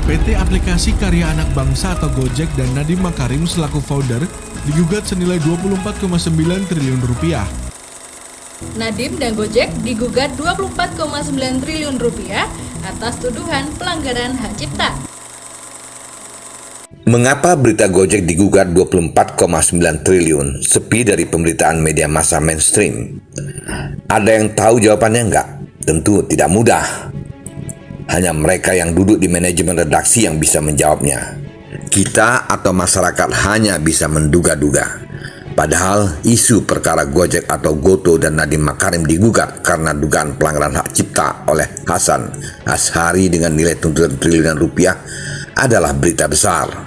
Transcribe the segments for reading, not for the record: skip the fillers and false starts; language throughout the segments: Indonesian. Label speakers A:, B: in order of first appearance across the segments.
A: PT Aplikasi Karya Anak Bangsa atau Gojek dan Nadiem Makarim selaku founder digugat senilai 24,9 triliun rupiah.
B: Nadiem dan Gojek digugat 24,9 triliun rupiah atas tuduhan pelanggaran hak cipta.
C: Mengapa berita Gojek digugat 24,9 triliun sepi dari pemberitaan media massa mainstream? Ada yang tahu jawabannya enggak? Tentu tidak mudah. Hanya mereka yang duduk di manajemen redaksi yang bisa menjawabnya. Kita atau masyarakat hanya bisa menduga-duga. Padahal isu perkara Gojek atau Gotoh dan Nadiem Makarim digugat karena dugaan pelanggaran hak cipta oleh Hasan Asyhari dengan nilai tuntutan triliunan rupiah adalah berita besar.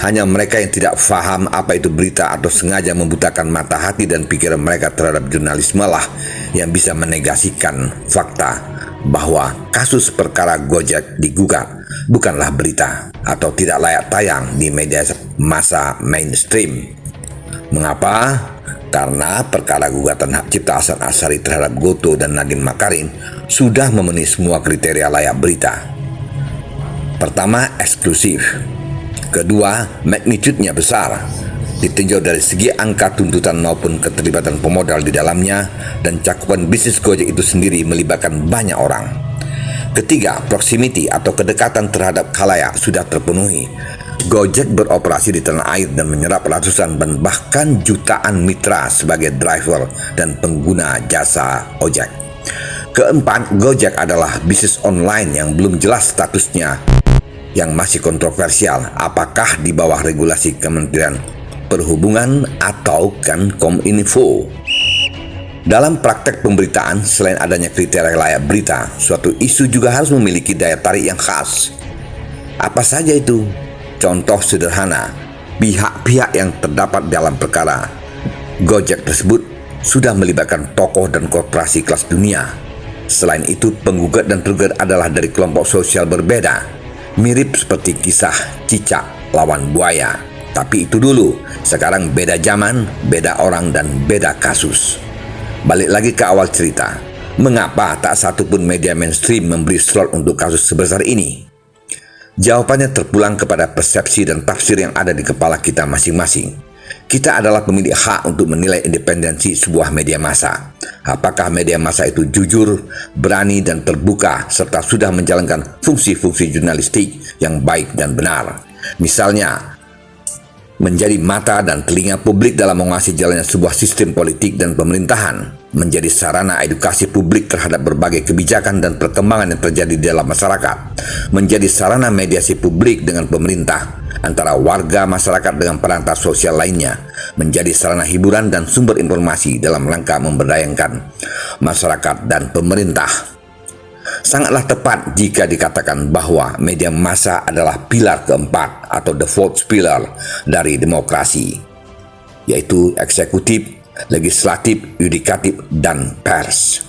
C: Hanya mereka yang tidak paham apa itu berita atau sengaja membutakan mata hati dan pikiran mereka terhadap jurnalisme lah yang bisa menegasikan fakta bahwa kasus perkara Gojek digugat bukanlah berita atau tidak layak tayang di media massa mainstream. Mengapa? Karena perkara gugatan hak cipta Hasan Asyhari terhadap Gotoh dan Nadiem Makarim sudah memenuhi semua kriteria layak berita. Pertama, eksklusif. Kedua, magnitudenya besar, ditinjau dari segi angka tuntutan maupun keterlibatan pemodal di dalamnya, dan cakupan bisnis Gojek itu sendiri melibatkan banyak orang. Ketiga, proximity atau kedekatan terhadap khalayak sudah terpenuhi. Gojek beroperasi di tanah air dan menyerap ratusan dan bahkan jutaan mitra sebagai driver dan pengguna jasa ojek. Keempat, Gojek adalah bisnis online yang belum jelas statusnya, yang masih kontroversial, apakah di bawah regulasi Kementerian Perhubungan atau Kominfo. Dalam praktek pemberitaan, selain adanya kriteria layak berita, suatu isu juga harus memiliki daya tarik yang khas. Apa saja itu? Contoh sederhana, pihak-pihak yang terdapat dalam perkara Gojek tersebut sudah melibatkan tokoh dan korporasi kelas dunia. Selain itu, penggugat dan tergugat adalah dari kelompok sosial berbeda. Mirip seperti kisah cicak lawan buaya. Tapi itu dulu, sekarang beda zaman, beda orang, dan beda kasus. Balik lagi ke awal cerita. Mengapa tak satu pun media mainstream memberi slot untuk kasus sebesar ini? Jawabannya terpulang kepada persepsi dan tafsir yang ada di kepala kita masing-masing. Kita adalah pemilik hak untuk menilai independensi sebuah media massa. Apakah media massa itu jujur, berani, dan terbuka, serta sudah menjalankan fungsi-fungsi jurnalistik yang baik dan benar. Misalnya, menjadi mata dan telinga publik dalam mengawasi jalannya sebuah sistem politik dan pemerintahan, menjadi sarana edukasi publik terhadap berbagai kebijakan dan perkembangan yang terjadi di dalam masyarakat, menjadi sarana mediasi publik dengan pemerintah, antara warga masyarakat dengan perantara sosial lainnya, menjadi sarana hiburan dan sumber informasi dalam rangka memberdayakan masyarakat dan pemerintah. Sangatlah tepat jika dikatakan bahwa media massa adalah pilar keempat atau the fourth pillar dari demokrasi, yaitu eksekutif, legislatif, yudikatif, dan pers.